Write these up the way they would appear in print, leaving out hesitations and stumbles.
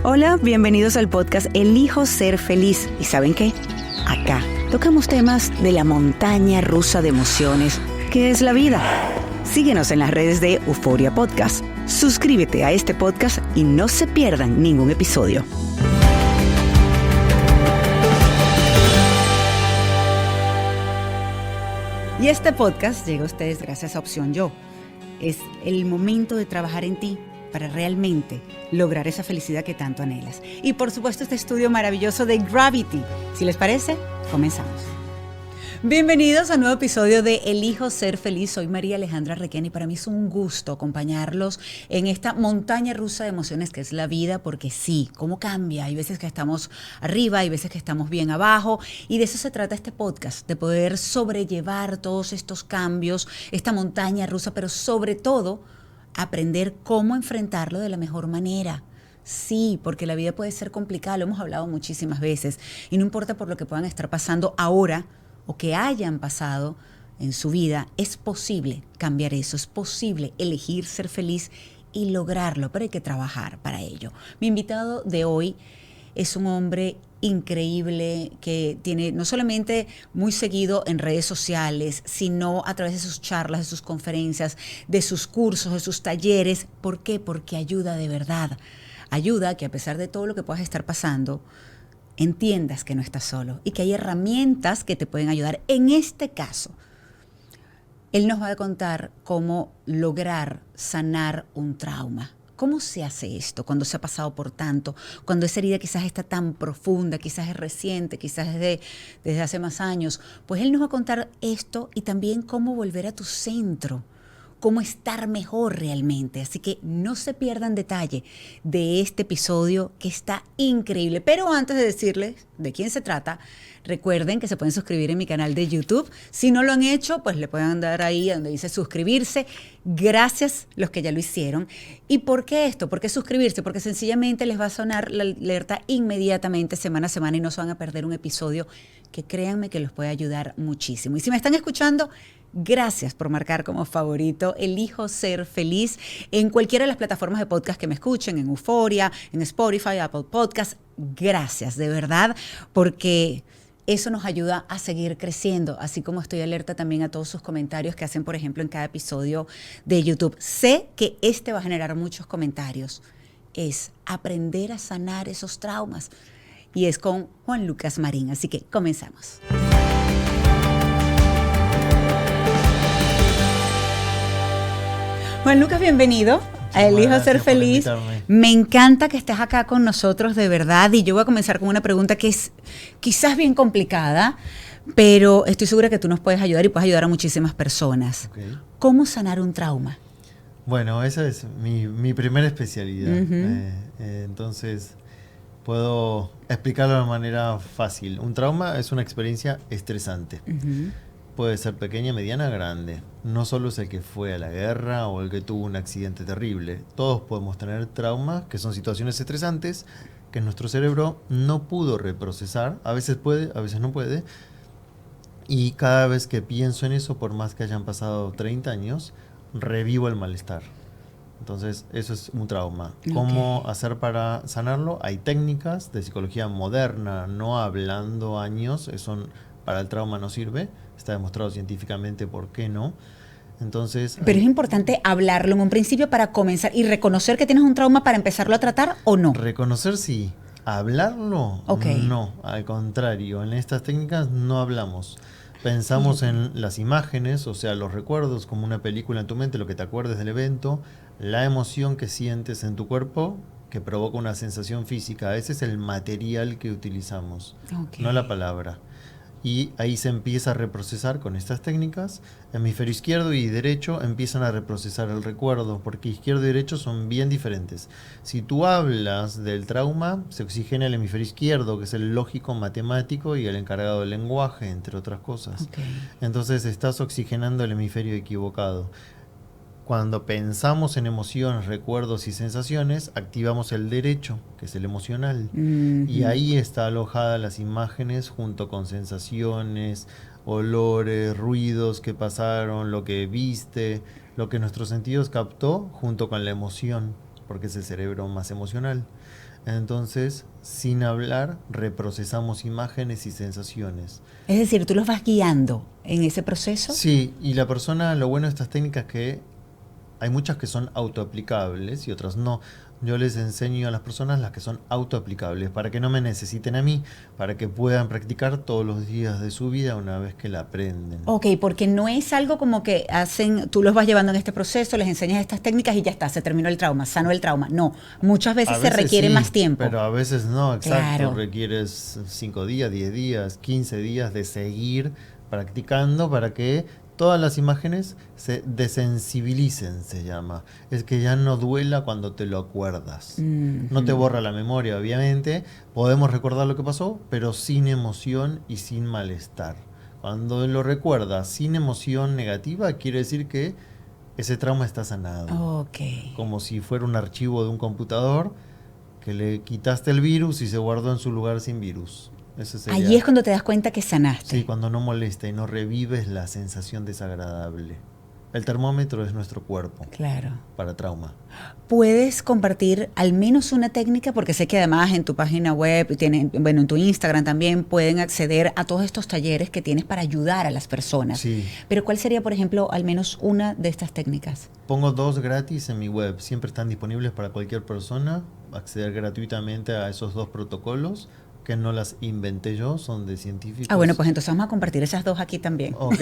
Hola, bienvenidos al podcast Elijo Ser Feliz. ¿Y saben qué? Acá tocamos temas de la montaña rusa de emociones que es la vida. Síguenos en las redes de Euforia Podcast. Suscríbete a este podcast y no se pierdan ningún episodio. Y este podcast llega a ustedes gracias a Opción Yo. Es el momento de trabajar en ti para realmente lograr esa felicidad que tanto anhelas. Y por supuesto este estudio maravilloso de Gravity. Si les parece, comenzamos. Bienvenidos a un nuevo episodio de Elijo Ser Feliz. Soy María Alejandra Requena y para mí es un gusto acompañarlos en esta montaña rusa de emociones que es la vida, porque sí, cómo cambia. Hay veces que estamos arriba, hay veces que estamos bien abajo y de eso se trata este podcast, de poder sobrellevar todos estos cambios, esta montaña rusa, pero sobre todo aprender cómo enfrentarlo de la mejor manera. Sí, porque la vida puede ser complicada, lo hemos hablado muchísimas veces, y no importa por lo que puedan estar pasando ahora o que hayan pasado en su vida, es posible cambiar eso, es posible elegir ser feliz y lograrlo, pero hay que trabajar para ello. Mi invitado de hoy es un hombre increíble que tiene no solamente muy seguido en redes sociales, sino a través de sus charlas, de sus conferencias, de sus cursos, de sus talleres. ¿Por qué? Porque ayuda de verdad. Ayuda a que a pesar de todo lo que puedas estar pasando, entiendas que no estás solo y que hay herramientas que te pueden ayudar. En este caso, él nos va a contar cómo lograr sanar un trauma. ¿Cómo se hace esto cuando se ha pasado por tanto? Cuando esa herida quizás está tan profunda, quizás es reciente, quizás es desde hace más años. Pues él nos va a contar esto y también cómo volver a tu centro, cómo estar mejor realmente. Así que no se pierdan detalle de este episodio que está increíble. Pero antes de decirles de quién se trata, recuerden que se pueden suscribir en mi canal de YouTube. Si no lo han hecho, pues le pueden dar ahí donde dice suscribirse. Gracias los que ya lo hicieron. ¿Y por qué esto? ¿Por qué suscribirse? Porque sencillamente les va a sonar la alerta inmediatamente, semana a semana, y no se van a perder un episodio que créanme que los puede ayudar muchísimo. Y si me están escuchando, gracias por marcar como favorito Elijo Ser Feliz en cualquiera de las plataformas de podcast que me escuchen, en Euforia, en Spotify, Apple Podcast. Gracias, de verdad, porque eso nos ayuda a seguir creciendo, así como estoy alerta también a todos sus comentarios que hacen, por ejemplo, en cada episodio de YouTube. Sé que este va a generar muchos comentarios. Es aprender a sanar esos traumas. Y es con Juan Lucas Marín, así que comenzamos. Juan Lucas, bienvenido a Elijo Ser Feliz. Me encanta que estés acá con nosotros, de verdad. Y yo voy a comenzar con una pregunta que es quizás bien complicada, pero estoy segura que tú nos puedes ayudar y puedes ayudar a muchísimas personas. Okay. ¿Cómo sanar un trauma? Bueno, esa es mi primera especialidad. Entonces, puedo explicarlo de una manera fácil. Un trauma es una experiencia estresante. Puede ser pequeña, mediana, grande. No solo es el que fue a la guerra o el que tuvo un accidente terrible. Todos podemos tener traumas, que son situaciones estresantes, que nuestro cerebro no pudo reprocesar. A veces puede, a veces no puede. Y cada vez que pienso en eso, por más que hayan pasado 30 años, revivo el malestar. Entonces, eso es un trauma. ¿Cómo hacer para sanarlo? Hay técnicas de psicología moderna, no hablando años. Eso para el trauma no sirve. Está demostrado científicamente por qué no. Entonces, pero es importante hablarlo en un principio para comenzar y reconocer que tienes un trauma para empezarlo a tratar, ¿o no? Reconocer sí. Hablarlo, no. Al contrario, en estas técnicas no hablamos. Pensamos en las imágenes, o sea, los recuerdos, como una película en tu mente, lo que te acuerdes del evento, la emoción que sientes en tu cuerpo, que provoca una sensación física. Ese es el material que utilizamos, no la palabra. Y ahí se empieza a reprocesar con estas técnicas. Hemisferio izquierdo y derecho empiezan a reprocesar el recuerdo, porque izquierdo y derecho son bien diferentes. Si tú hablas del trauma, se oxigena el hemisferio izquierdo, que es el lógico matemático y el encargado del lenguaje, entre otras cosas. Entonces estás oxigenando el hemisferio equivocado. Cuando pensamos en emociones, recuerdos y sensaciones, activamos el derecho, que es el emocional. Y ahí está alojada las imágenes junto con sensaciones, olores, ruidos que pasaron, lo que viste, lo que nuestros sentidos captó junto con la emoción, porque es el cerebro más emocional. Entonces, sin hablar, reprocesamos imágenes y sensaciones. Es decir, tú los vas guiando en ese proceso. Sí, y la persona, lo bueno de estas técnicas es que hay muchas que son autoaplicables y otras no. Yo les enseño a las personas las que son autoaplicables para que no me necesiten a mí, para que puedan practicar todos los días de su vida una vez que la aprenden. Ok, porque no es algo como que hacen, tú los vas llevando en este proceso, les enseñas estas técnicas y ya está, se terminó el trauma, sanó el trauma. No, muchas veces se requiere sí, más tiempo. Pero a veces no, exacto. Claro. Requieres 5 días, 10 días, 15 días de seguir practicando para que todas las imágenes se desensibilicen, se llama. Es que ya no duela cuando te lo acuerdas. No te borra la memoria, obviamente. Podemos recordar lo que pasó, pero sin emoción y sin malestar. Cuando lo recuerdas sin emoción negativa, quiere decir que ese trauma está sanado. Ok. Como si fuera un archivo de un computador que le quitaste el virus y se guardó en su lugar sin virus. Allí es cuando te das cuenta que sanaste. Sí, cuando no molesta y no revives la sensación desagradable. El termómetro es nuestro cuerpo. Claro. Para trauma. ¿Puedes compartir al menos una técnica? Porque sé que además en tu página web, en tu Instagram también pueden acceder a todos estos talleres que tienes para ayudar a las personas. Sí. Pero ¿cuál sería, por ejemplo, al menos una de estas técnicas? Pongo 2 gratis en mi web. Siempre están disponibles para cualquier persona. Acceder gratuitamente a esos 2 protocolos, que no las inventé yo, son de científicos. Bueno, pues entonces vamos a compartir esas 2 aquí también. Ok.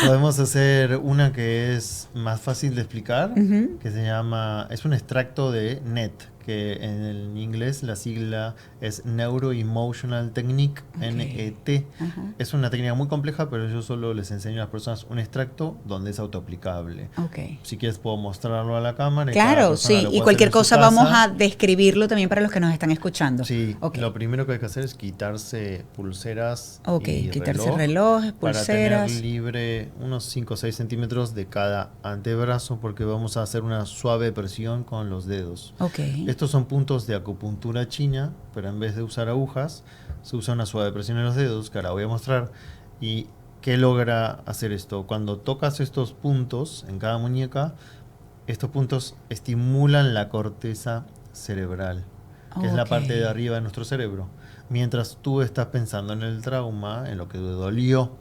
Podemos hacer una que es más fácil de explicar, que se llama, es un extracto de NET, que en el inglés la sigla es Neuro-Emotional Technique, NET. Es una técnica muy compleja, pero yo solo les enseño a las personas un extracto donde es autoaplicable. Si quieres puedo mostrarlo a la cámara. Claro, sí, y cualquier cosa vamos a describirlo también para los que nos están escuchando. Sí, lo primero que hay que hacer es quitarse pulseras y quitarse relojes, pulseras. Para tener libre unos 5 o 6 centímetros de cada antebrazo, porque vamos a hacer una suave presión con los dedos. Estos son puntos de acupuntura china, pero en vez de usar agujas, se usa una suave presión en los dedos, que ahora voy a mostrar. ¿Y qué logra hacer esto? Cuando tocas estos puntos en cada muñeca, estos puntos estimulan la corteza cerebral, que es la parte de arriba de nuestro cerebro. Mientras tú estás pensando en el trauma, en lo que te dolió,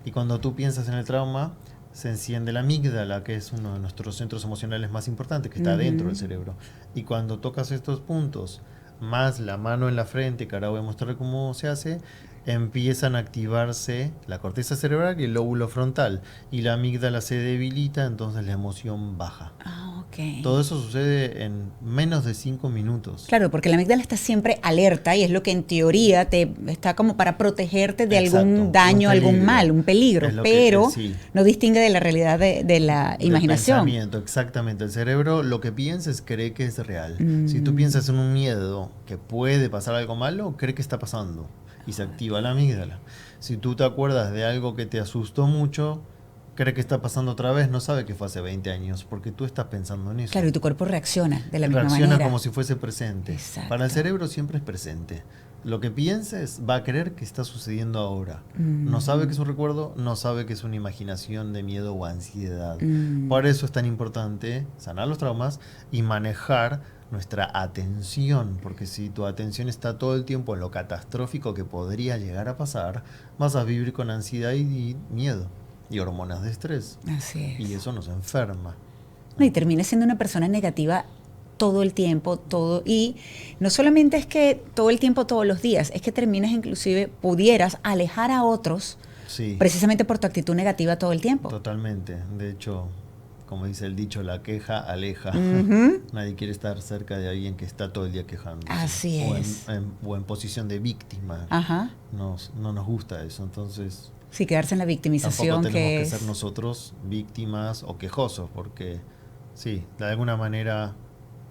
y cuando tú piensas en el trauma, se enciende la amígdala, que es uno de nuestros centros emocionales más importantes, que está dentro del cerebro. Y cuando tocas estos puntos, más la mano en la frente, que ahora voy a mostrar cómo se hace, empiezan a activarse la corteza cerebral y el lóbulo frontal. Y la amígdala se debilita, entonces la emoción baja. Todo eso sucede en menos de 5 minutos. Claro, porque la amígdala está siempre alerta y es lo que en teoría te está como para protegerte de algún daño, algún mal, un peligro, pero no distingue de la realidad de la imaginación. Pensamiento, exactamente. El cerebro lo que piensa cree que es real. Si tú piensas en un miedo que puede pasar algo malo, cree que está pasando y se activa la amígdala. Si tú te acuerdas de algo que te asustó mucho, cree que está pasando otra vez, no sabe que fue hace 20 años, porque tú estás pensando en eso. Claro, y tu cuerpo reacciona de la misma manera. Reacciona como si fuese presente. Exacto. Para el cerebro siempre es presente. Lo que pienses va a creer que está sucediendo ahora. No sabe que es un recuerdo, no sabe que es una imaginación de miedo o ansiedad. Por eso es tan importante sanar los traumas y manejar nuestra atención, porque si tu atención está todo el tiempo en lo catastrófico que podría llegar a pasar, vas a vivir con ansiedad y miedo. Y hormonas de estrés. Así es. Y eso nos enferma. Y termina siendo una persona negativa todo el tiempo, todo. Y no solamente es que todo el tiempo, todos los días, es que terminas inclusive, pudieras alejar a otros precisamente por tu actitud negativa todo el tiempo. Totalmente. De hecho, como dice el dicho, la queja aleja. Nadie quiere estar cerca de alguien que está todo el día quejándose. Así es. O en posición de víctima. No nos gusta eso. Entonces... Sí, quedarse en la victimización. Tampoco tenemos que ser nosotros víctimas o quejosos, porque sí, de alguna manera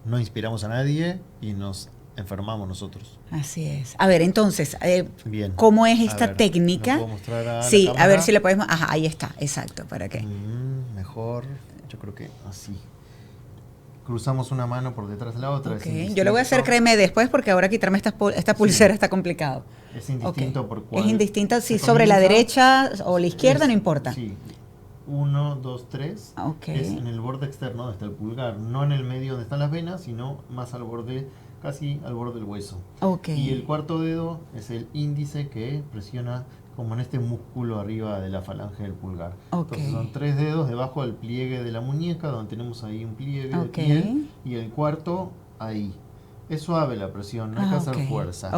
no inspiramos a nadie y nos enfermamos nosotros. Así es. A ver, entonces, bien. ¿Cómo es esta técnica? ¿Lo puedo mostrar a sí, la cámara? A ver si le podemos... Ajá, ahí está, exacto, ¿para qué? Mejor, yo creo que así. Cruzamos una mano por detrás de la otra. Yo lo voy a hacer, créeme, después, porque ahora quitarme esta pulsera está complicado. Es indistinto por cuál. Es indistinto si sobre la derecha o la izquierda, no importa. Sí. 1, 2, 3. Es en el borde externo donde está el pulgar, no en el medio donde están las venas, sino más al borde casi al borde del hueso. Okay. Y el cuarto dedo es el índice que presiona como en este músculo arriba de la falange del pulgar. Okay. Entonces son 3 dedos debajo del pliegue de la muñeca, donde tenemos ahí un pliegue de piel, y el cuarto ahí. Es suave la presión, no hay que hacer fuerza.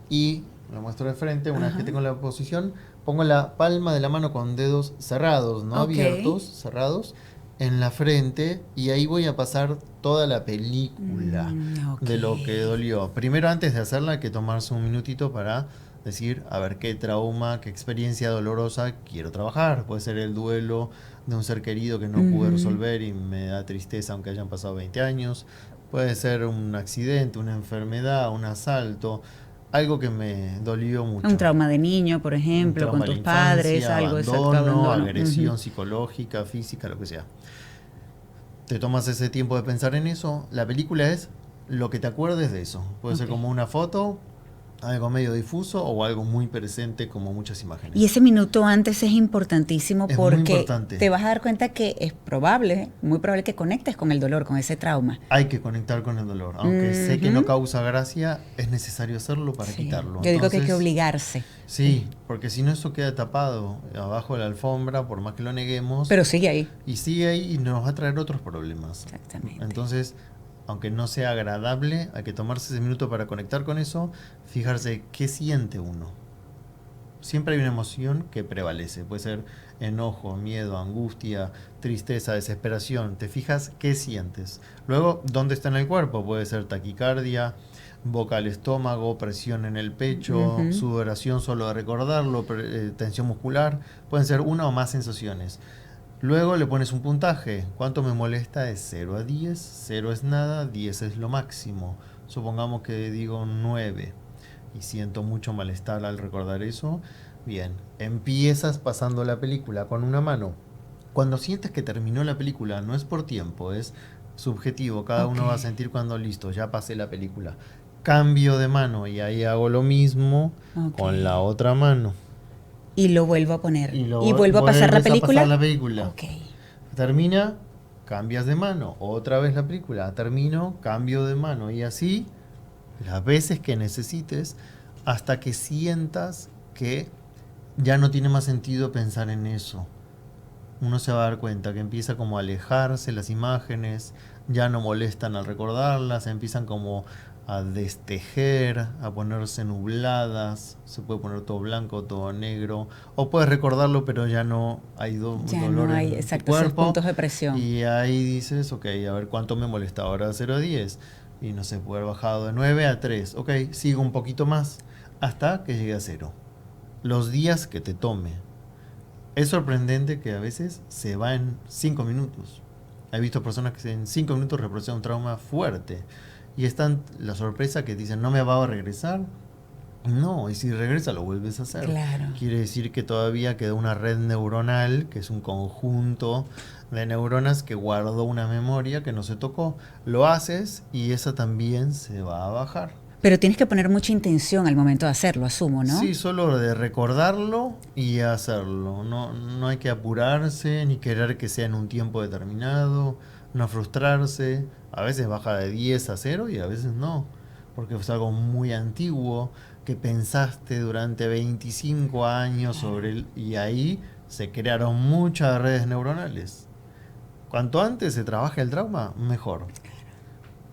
Y lo muestro de frente, una vez que tengo la posición, pongo la palma de la mano con dedos cerrados, no abiertos, cerrados, en la frente, y ahí voy a pasar toda la película de lo que dolió. Primero, antes de hacerla, hay que tomarse un minutito para decir, a ver, qué trauma, qué experiencia dolorosa quiero trabajar. Puede ser el duelo de un ser querido que no pude resolver y me da tristeza aunque hayan pasado 20 años. Puede ser un accidente, una enfermedad, un asalto, algo que me dolió mucho. Un trauma de niño, por ejemplo, con tus padres, algo, abandono, agresión psicológica, física, lo que sea. Te tomas ese tiempo de pensar en eso. La película es lo que te acuerdes de eso. Puede ser como una foto, algo medio difuso o algo muy presente como muchas imágenes. Y ese minuto antes es importantísimo porque importante. Te vas a dar cuenta que es probable, muy probable que conectes con el dolor, con ese trauma. Hay que conectar con el dolor. Aunque sé que no causa gracia, es necesario hacerlo para quitarlo. Yo digo que hay que obligarse. Sí, porque si no eso queda tapado abajo de la alfombra, por más que lo neguemos. Pero sigue ahí. Y sigue ahí y nos va a traer otros problemas. Exactamente. Entonces, aunque no sea agradable, hay que tomarse ese minuto para conectar con eso, fijarse qué siente uno. Siempre hay una emoción que prevalece, puede ser enojo, miedo, angustia, tristeza, desesperación. Te fijas qué sientes. Luego, ¿dónde está en el cuerpo? Puede ser taquicardia, boca al estómago, presión en el pecho, sudoración solo de recordarlo, tensión muscular. Pueden ser una o más sensaciones. Luego le pones un puntaje. ¿Cuánto me molesta? Es 0 a 10. 0 es nada, 10 es lo máximo. Supongamos que digo 9 y siento mucho malestar al recordar eso. Bien, empiezas pasando la película con una mano. Cuando sientes que terminó la película, no es por tiempo, es subjetivo. Cada uno va a sentir cuando listo, ya pasé la película. Cambio de mano y ahí hago lo mismo con la otra mano. Y lo vuelvo a poner. Y vuelvo a pasar la película. Termina, cambias de mano. Otra vez la película. Termino, cambio de mano. Y así, las veces que necesites, hasta que sientas que ya no tiene más sentido pensar en eso. Uno se va a dar cuenta que empieza como a alejarse las imágenes, ya no molestan al recordarlas, empiezan como a destejer, a ponerse nubladas, se puede poner todo blanco, todo negro, o puedes recordarlo pero ya no hay dolor no hay, en tu cuerpo, esos puntos de presión. Y ahí dices, ok, a ver cuánto me molesta ahora, 0 a 10, y no sé, puede haber bajado de 9 a 3, ok, sigo un poquito más, hasta que llegue a 0. Los días que te tome. Es sorprendente que a veces se va en 5 minutos. He visto personas que en 5 minutos reproducen un trauma fuerte. Y están la sorpresa que dicen, ¿no me va a regresar? No, y si regresa lo vuelves a hacer. Claro. Quiere decir que todavía queda una red neuronal, que es un conjunto de neuronas que guardó una memoria que no se tocó. Lo haces y esa también se va a bajar. Pero tienes que poner mucha intención al momento de hacerlo, asumo, ¿no? Sí, solo de recordarlo y hacerlo. No hay que apurarse ni querer que sea en un tiempo determinado, no frustrarse. A veces baja de 10 a 0 y a veces no, porque es algo muy antiguo que pensaste durante 25 años sobre él y ahí se crearon muchas redes neuronales. Cuanto antes se trabaje el trauma, mejor.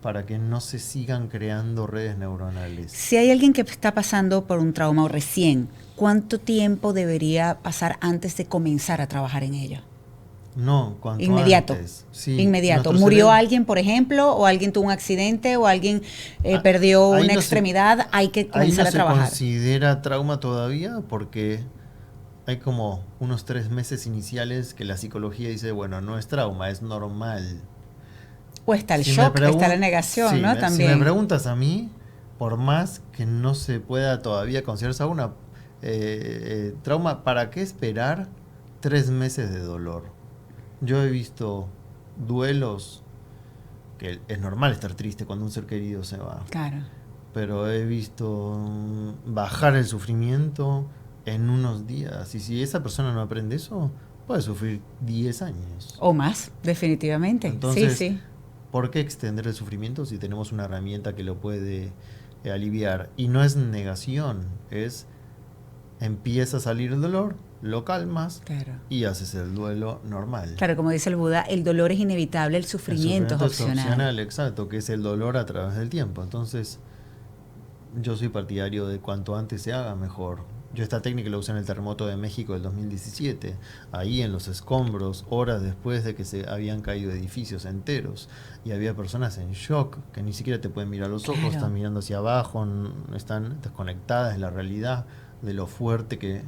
Para que no se sigan creando redes neuronales. Si hay alguien que está pasando por un trauma o recién, ¿cuánto tiempo debería pasar antes de comenzar a trabajar en ello? No, cuanto inmediato. Antes. Sí, inmediato. ¿Murió alguien, por ejemplo, o alguien tuvo un accidente, o alguien perdió una extremidad? Hay que comenzar a trabajar. ¿Ahí no se considera trauma todavía? Porque hay como unos 3 meses iniciales que la psicología dice, bueno, no es trauma, es normal. O está el shock, está la negación, sí, ¿no? También. Si me preguntas a mí, por más que no se pueda todavía considerarse una trauma, ¿para qué esperar 3 meses de dolor? Yo he visto duelos, que es normal estar triste cuando un ser querido se va. Claro. Pero he visto bajar el sufrimiento en unos días. Y si esa persona no aprende eso, puede sufrir 10 años. O más, definitivamente. Entonces, sí. ¿por qué extender el sufrimiento si tenemos una herramienta que lo puede aliviar? Y no es negación, es empieza a salir el dolor, lo calmas, claro, y haces el duelo normal. Claro, como dice el Buda, el dolor es inevitable, el sufrimiento es opcional. Exacto, que es el dolor a través del tiempo. Entonces, yo soy partidario de cuanto antes se haga, mejor. Yo esta técnica la usé en el terremoto de México del 2017, ahí en los escombros, horas después de que se habían caído edificios enteros, y había personas en shock, que ni siquiera te pueden mirar los ojos, claro, están mirando hacia abajo, están desconectadas de la realidad, de lo fuerte que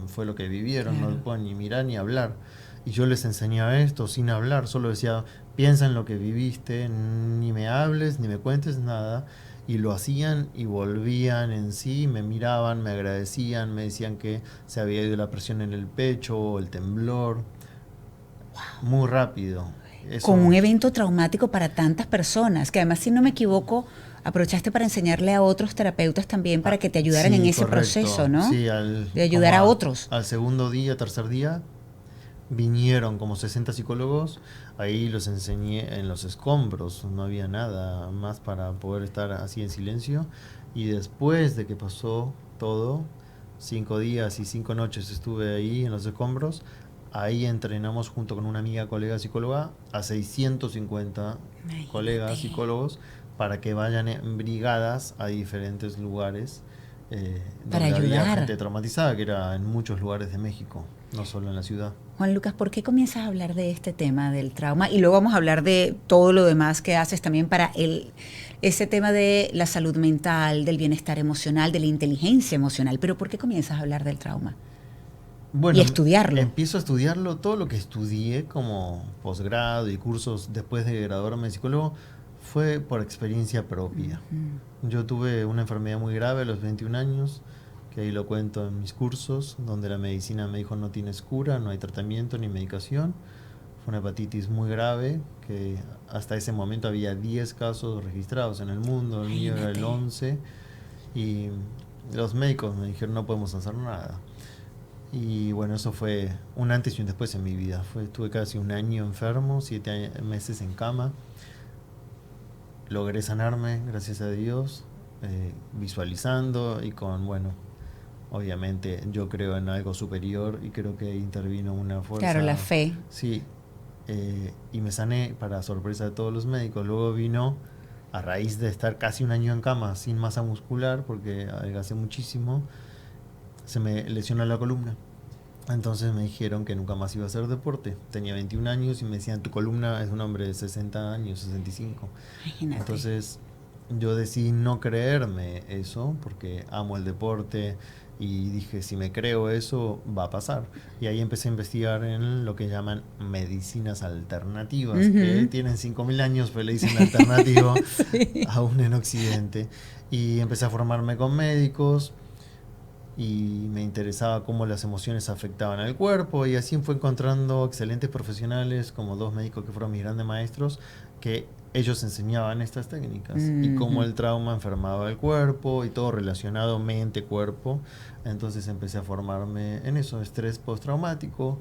fue lo que vivieron, claro, no pueden ni mirar ni hablar. Y yo les enseñaba esto sin hablar, solo decía, piensa en lo que viviste, ni me hables, ni me cuentes nada. Y lo hacían y volvían en sí, me miraban, me agradecían, me decían que se había ido la presión en el pecho, el temblor. Wow. Muy rápido. Eso. Con un evento traumático para tantas personas, que además, si no me equivoco, aprovechaste para enseñarle a otros terapeutas también para que te ayudaran en ese proceso, ¿no? Sí, de ayudar a otros. Al segundo día, tercer día, vinieron como 60 psicólogos, ahí los enseñé en los escombros, no había nada más para poder estar así en silencio, y después de que pasó todo, 5 días y 5 noches estuve ahí en los escombros, ahí entrenamos junto con una amiga colega psicóloga a 650 colegas psicólogos para que vayan en brigadas a diferentes lugares para donde ayudar. Había gente traumatizada, que era en muchos lugares de México, no solo en la ciudad. Juan Lucas, ¿por qué comienzas a hablar de este tema del trauma? Y luego vamos a hablar de todo lo demás que haces también para ese tema de la salud mental, del bienestar emocional, de la inteligencia emocional. Pero ¿por qué comienzas a hablar del trauma? Bueno, y estudiarlo. Empiezo a estudiarlo, todo lo que estudié como posgrado y cursos después de graduarme de psicólogo fue por experiencia propia. Yo tuve una enfermedad muy grave a los 21 años, que ahí lo cuento en mis cursos, donde la medicina me dijo no tienes cura, no hay tratamiento ni medicación. Fue una hepatitis muy grave, que hasta ese momento había 10 casos registrados en el mundo, el mío era el 11, y los médicos me dijeron no podemos hacer nada. Y bueno, eso fue un antes y un después en mi vida. Estuve casi un año enfermo, 7 meses en cama. Logré sanarme, gracias a Dios, visualizando y con, bueno, obviamente yo creo en algo superior y creo que intervino una fuerza. Claro, la fe. Sí, y me sané para sorpresa de todos los médicos. Luego vino, a raíz de estar casi un año en cama sin masa muscular, porque adelgacé muchísimo, se me lesionó la columna. Entonces me dijeron que nunca más iba a hacer deporte. Tenía 21 años y me decían, tu columna es un hombre de 60 años, 65. Imagínate. Entonces yo decidí no creerme eso, porque amo el deporte, y dije, si me creo eso, va a pasar. Y ahí empecé a investigar en lo que llaman medicinas alternativas, que tienen 5.000 años, pero le dicen alternativo, sí, aún en Occidente. Y empecé a formarme con médicos, y me interesaba cómo las emociones afectaban al cuerpo, y así fue encontrando excelentes profesionales, como 2 médicos que fueron mis grandes maestros, que ellos enseñaban estas técnicas, y cómo el trauma enfermaba el cuerpo, y todo relacionado mente-cuerpo. Entonces empecé a formarme en eso, estrés postraumático,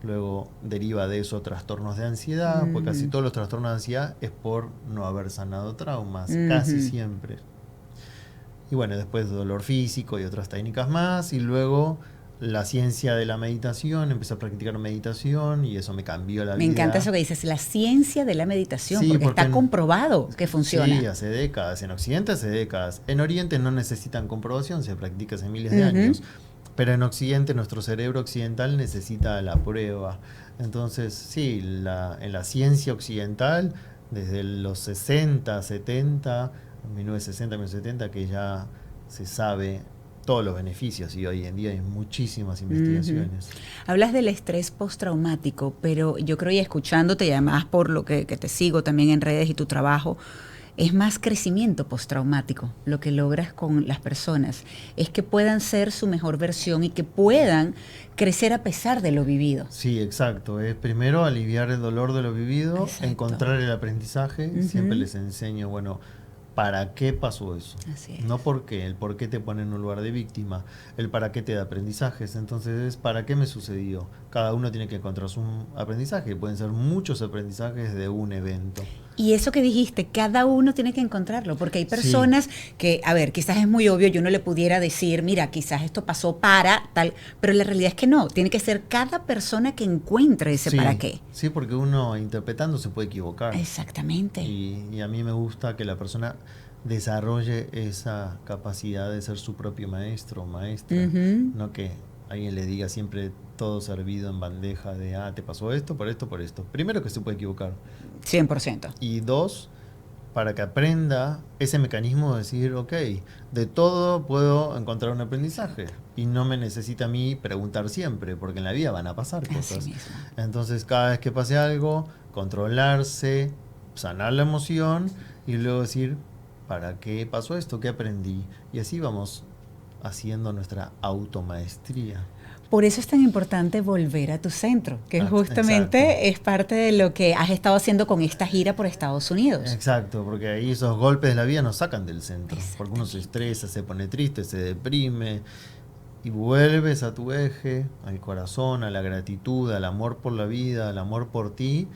luego deriva de eso trastornos de ansiedad, porque casi todos los trastornos de ansiedad es por no haber sanado traumas, casi siempre. Y bueno, después dolor físico y otras técnicas más, y luego la ciencia de la meditación, empecé a practicar meditación y eso me cambió la vida. Me encanta eso que dices, la ciencia de la meditación, sí, porque está comprobado que funciona. Sí, hace décadas, en Occidente hace décadas, en Oriente no necesitan comprobación, se practica hace miles de años, pero en Occidente nuestro cerebro occidental necesita la prueba. Entonces sí, en la ciencia occidental, desde los 60, 70... 1960, 1970, que ya se sabe todos los beneficios, y hoy en día hay muchísimas investigaciones. Hablas del estrés postraumático, pero yo creo, y escuchándote, y además por lo que te sigo también en redes y tu trabajo, es más crecimiento postraumático lo que logras con las personas, es que puedan ser su mejor versión y que puedan crecer a pesar de lo vivido. Sí, exacto, es primero aliviar el dolor de lo vivido, exacto, encontrar el aprendizaje. Siempre les enseño, bueno, ¿para qué pasó eso? No por qué. El por qué te pone en un lugar de víctima. El para qué te da aprendizajes. Entonces es ¿para qué me sucedió? Cada uno tiene que encontrar su aprendizaje. Pueden ser muchos aprendizajes de un evento. Y eso que dijiste, cada uno tiene que encontrarlo, porque hay personas que, a ver, quizás es muy obvio, yo no le pudiera decir, mira, quizás esto pasó para tal, pero la realidad es que no, tiene que ser cada persona que encuentre ese para qué. Sí, porque uno interpretando se puede equivocar. Exactamente. Y a mí me gusta que la persona desarrolle esa capacidad de ser su propio maestro o maestra, no que alguien le diga siempre todo servido en bandeja de, te pasó esto, por esto, por esto. Primero, que se puede equivocar. 100%. Y dos, para que aprenda ese mecanismo de decir, ok, de todo puedo encontrar un aprendizaje y no me necesita a mí preguntar siempre, porque en la vida van a pasar cosas. Entonces, cada vez que pase algo, controlarse, sanar la emoción y luego decir, ¿para qué pasó esto? ¿Qué aprendí? Y así vamos haciendo nuestra automaestría. Por eso es tan importante volver a tu centro, que justamente es parte de lo que has estado haciendo con esta gira por Estados Unidos. Exacto, porque ahí esos golpes de la vida nos sacan del centro, porque uno se estresa, se pone triste, se deprime, y vuelves a tu eje, al corazón, a la gratitud, al amor por la vida, al amor por ti,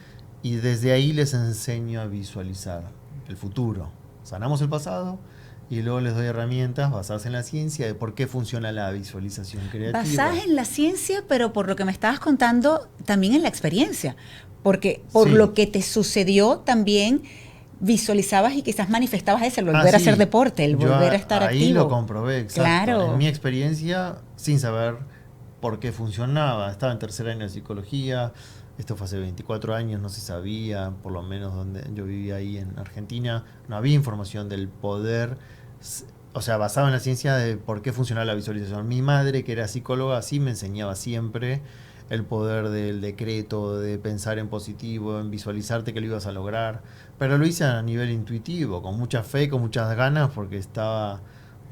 y desde ahí les enseño a visualizar el futuro. Sanamos el pasado y luego les doy herramientas basadas en la ciencia de por qué funciona la visualización creativa. Basadas en la ciencia, pero por lo que me estabas contando, también en la experiencia. Porque por lo que te sucedió también visualizabas y quizás manifestabas eso, el volver a hacer deporte, el volver a estar activo. Ahí lo comprobé, exacto. Claro. En mi experiencia, sin saber por qué funcionaba. Estaba en tercer año de psicología. Esto fue hace 24 años, no se sabía, por lo menos donde yo vivía ahí en Argentina, no había información del poder, o sea, basado en la ciencia de por qué funcionaba la visualización. Mi madre, que era psicóloga, sí me enseñaba siempre el poder del decreto, de pensar en positivo, en visualizarte que lo ibas a lograr, pero lo hice a nivel intuitivo, con mucha fe, con muchas ganas, porque estaba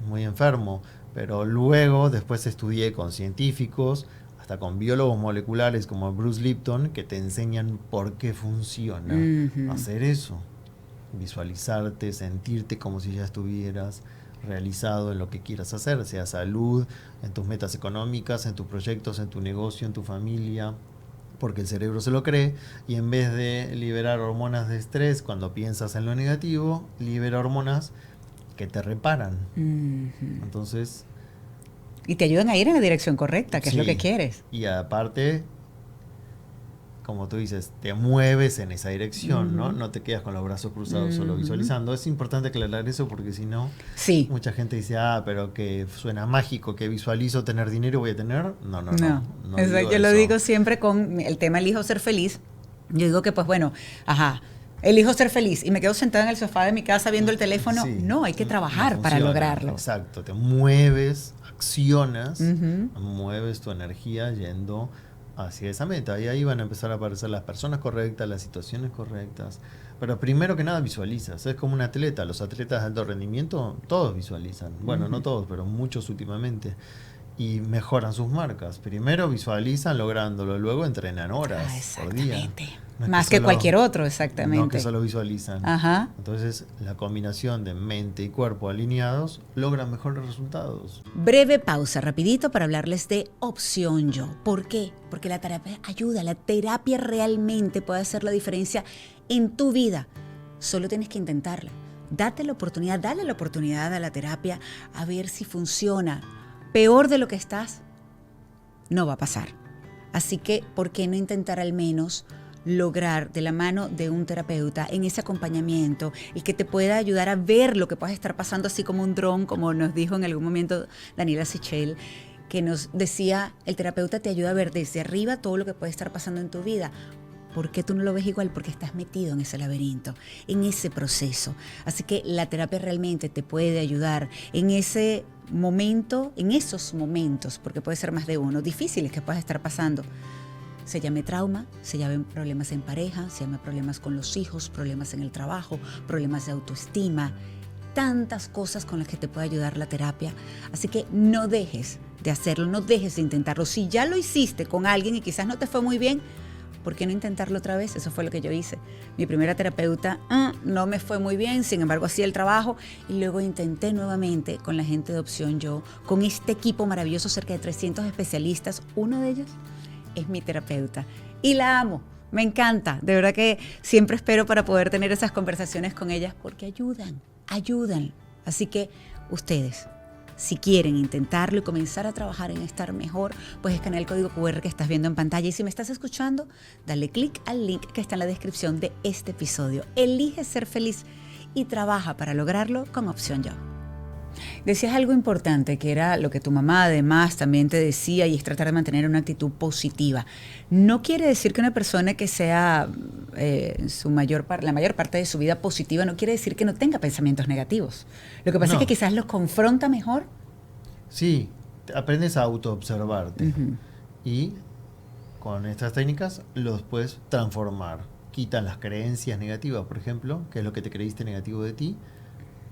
muy enfermo. Pero luego, después estudié con científicos, hasta con biólogos moleculares como Bruce Lipton, que te enseñan por qué funciona hacer eso. Visualizarte, sentirte como si ya estuvieras realizado en lo que quieras hacer, sea salud, en tus metas económicas, en tus proyectos, en tu negocio, en tu familia, porque el cerebro se lo cree, y en vez de liberar hormonas de estrés cuando piensas en lo negativo, libera hormonas que te reparan. Entonces... Y te ayudan a ir en la dirección correcta, que es lo que quieres. Y aparte, como tú dices, te mueves en esa dirección, ¿no? No te quedas con los brazos cruzados solo visualizando. Es importante aclarar eso porque si no, mucha gente dice, pero que suena mágico, que visualizo tener dinero y voy a tener. No. Yo lo digo siempre con el tema elijo ser feliz. Yo digo que pues bueno, elijo ser feliz y me quedo sentada en el sofá de mi casa viendo el teléfono. No, hay que trabajar para lograrlo. Exacto, te mueves, accionas, mueves tu energía yendo hacia esa meta. Y ahí van a empezar a aparecer las personas correctas, las situaciones correctas. Pero primero que nada visualizas. Es como un atleta. Los atletas de alto rendimiento, todos visualizan. Bueno, no todos, pero muchos últimamente. Y mejoran sus marcas. Primero visualizan lográndolo, luego entrenan horas por día. No más que cualquier otro, exactamente. No que solo visualizan. Entonces, la combinación de mente y cuerpo alineados logra mejores resultados. Breve pausa, rapidito, para hablarles de Opción Yo. ¿Por qué? Porque la terapia ayuda. La terapia realmente puede hacer la diferencia en tu vida. Solo tienes que intentarla. Dale la oportunidad a la terapia a ver si funciona. Peor de lo que estás, no va a pasar. Así que, ¿por qué no intentar al menos lograr de la mano de un terapeuta en ese acompañamiento y que te pueda ayudar a ver lo que puedes estar pasando así como un dron, como nos dijo en algún momento Daniela Sichel, que nos decía, el terapeuta te ayuda a ver desde arriba todo lo que puede estar pasando en tu vida. ¿Por qué tú no lo ves igual? Porque estás metido en ese laberinto, en ese proceso. Así que la terapia realmente te puede ayudar en ese momento, en esos momentos, porque puede ser más de uno, difíciles que puedas estar pasando. Se llame trauma, se llamen problemas en pareja, se llame problemas con los hijos, problemas en el trabajo, problemas de autoestima, tantas cosas con las que te puede ayudar la terapia. Así que no dejes de hacerlo, no dejes de intentarlo. Si ya lo hiciste con alguien y quizás no te fue muy bien, ¿por qué no intentarlo otra vez? Eso fue lo que yo hice. Mi primera terapeuta no me fue muy bien, sin embargo hacía el trabajo y luego intenté nuevamente con la gente de Opción Yo, con este equipo maravilloso, cerca de 300 especialistas. Uno de ellos es mi terapeuta y la amo Me encanta, de verdad que siempre espero para poder tener esas conversaciones con ellas porque ayudan. Así que ustedes, si quieren intentarlo y comenzar a trabajar en estar mejor, pues escanea el código QR que estás viendo en pantalla. Y si me estás escuchando, dale clic al link que está en la descripción de este episodio. Elige ser feliz y trabaja para lograrlo con Opción Yo. Decías algo importante, que era lo que tu mamá además también te decía, y es tratar de mantener una actitud positiva. No quiere decir que una persona que sea la mayor parte de su vida positiva, no quiere decir que no tenga pensamientos negativos. Lo que pasa es que quizás los confronta mejor. Sí, aprendes a autoobservarte y con estas técnicas los puedes transformar. Quitan las creencias negativas, por ejemplo, que es lo que te creíste negativo de ti,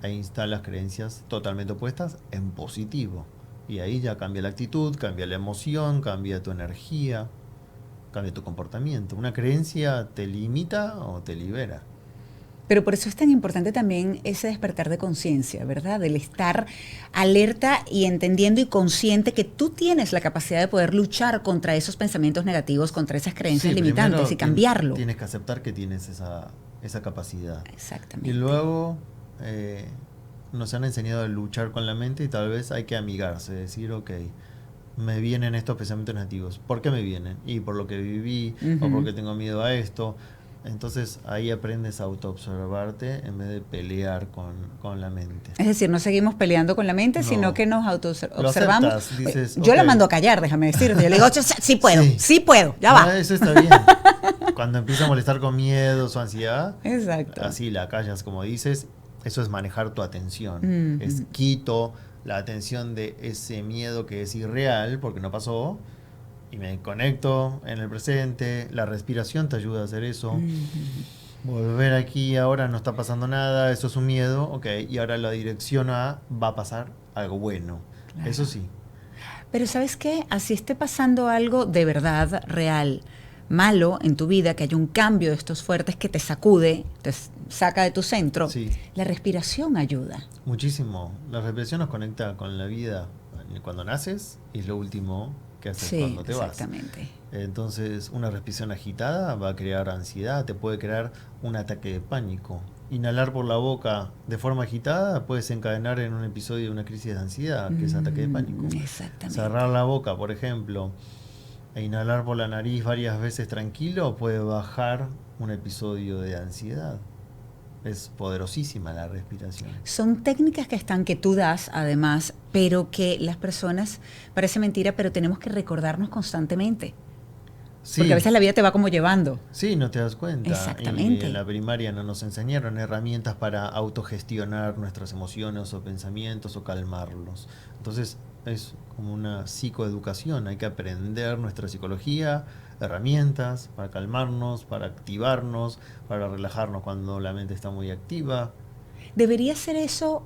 e instalas creencias totalmente opuestas en positivo. Y ahí ya cambia la actitud, cambia la emoción, cambia tu energía, cambia tu comportamiento. Una creencia te limita o te libera. Pero por eso es tan importante también ese despertar de conciencia, ¿verdad? Del estar alerta y entendiendo y consciente que tú tienes la capacidad de poder luchar contra esos pensamientos negativos, contra esas creencias limitantes y cambiarlo. Tienes que aceptar que tienes esa capacidad. Exactamente. Y luego nos han enseñado a luchar con la mente y tal vez hay que amigarse, decir, ok, me vienen estos pensamientos negativos. ¿Por qué me vienen? Y por lo que viví, o porque tengo miedo a esto. Entonces ahí aprendes a autoobservarte en vez de pelear con la mente. Es decir, no seguimos peleando con la mente, sino que nos autoobservamos. Aceptas, dices, yo la mando a callar, déjame decirte. Yo le digo, sí puedo, ya va. Eso está bien. Cuando empieza a molestar con miedos o ansiedad, exacto, así la callas, como dices. Eso es manejar tu atención. Es quito la atención de ese miedo que es irreal porque no pasó y me conecto en el presente. La respiración te ayuda a hacer eso. Volver aquí, ahora no está pasando nada, eso es un miedo, ok, y ahora la dirección va a pasar algo bueno. Claro. Eso sí. Pero ¿sabes qué? Así esté pasando algo de verdad, real, malo en tu vida, que haya un cambio de estos fuertes que te sacude, te saca de tu centro, sí. La respiración ayuda. Muchísimo. La respiración nos conecta con la vida cuando naces y es lo último que haces cuando te vas. Exactamente. Entonces, una respiración agitada va a crear ansiedad, te puede crear un ataque de pánico. Inhalar por la boca de forma agitada puede desencadenar en un episodio de una crisis de ansiedad, que es ataque de pánico. Exactamente. Cerrar la boca, por ejemplo, e inhalar por la nariz varias veces tranquilo puede bajar un episodio de ansiedad. Es poderosísima la respiración. Son técnicas que tú das, además, pero que las personas, parece mentira, pero tenemos que recordarnos constantemente. Sí. Porque a veces la vida te va como llevando. Sí, no te das cuenta. Exactamente. Y en la primaria no nos enseñaron herramientas para autogestionar nuestras emociones o pensamientos o calmarlos. Entonces es como una psicoeducación. Hay que aprender nuestra psicología, herramientas para calmarnos, para activarnos, para relajarnos cuando la mente está muy activa. ¿Debería ser eso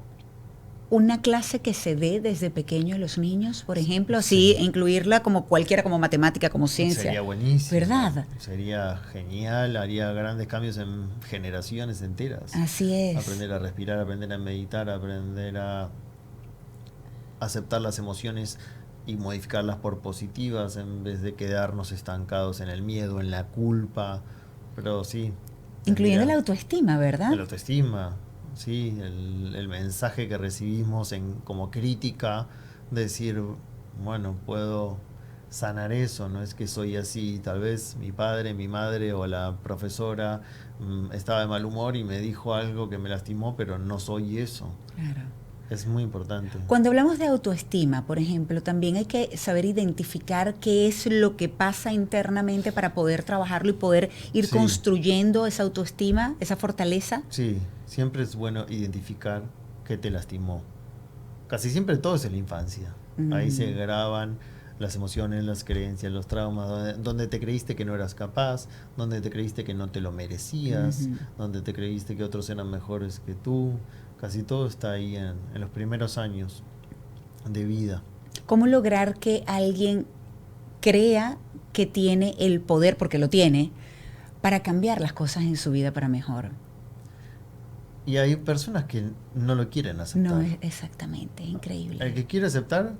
una clase que se dé desde pequeño a los niños, por ejemplo? Así, incluirla como cualquiera, como matemática, como ciencia. Sería buenísimo. ¿Verdad? Sería genial, haría grandes cambios en generaciones enteras. Así es. Aprender a respirar, aprender a meditar, aprender a aceptar las emociones y modificarlas por positivas en vez de quedarnos estancados en el miedo, en la culpa. Pero sí. Incluyendo la autoestima, ¿verdad? La autoestima, sí. El mensaje que recibimos como crítica, decir, bueno, puedo sanar eso, no es que soy así. Tal vez mi padre, mi madre o la profesora estaba de mal humor y me dijo algo que me lastimó, pero no soy eso. Claro. Es muy importante. Cuando hablamos de autoestima, por ejemplo, también hay que saber identificar qué es lo que pasa internamente para poder trabajarlo y poder ir construyendo esa autoestima, esa fortaleza. Sí, siempre es bueno identificar qué te lastimó. Casi siempre todo es en la infancia. Ahí se graban las emociones, las creencias, los traumas, donde te creíste que no eras capaz, donde te creíste que no te lo merecías, donde te creíste que otros eran mejores que tú. Casi todo está ahí en los primeros años de vida. ¿Cómo lograr que alguien crea que tiene el poder, porque lo tiene, para cambiar las cosas en su vida para mejor? Y hay personas que no lo quieren aceptar. No, exactamente, increíble. El que quiere aceptar,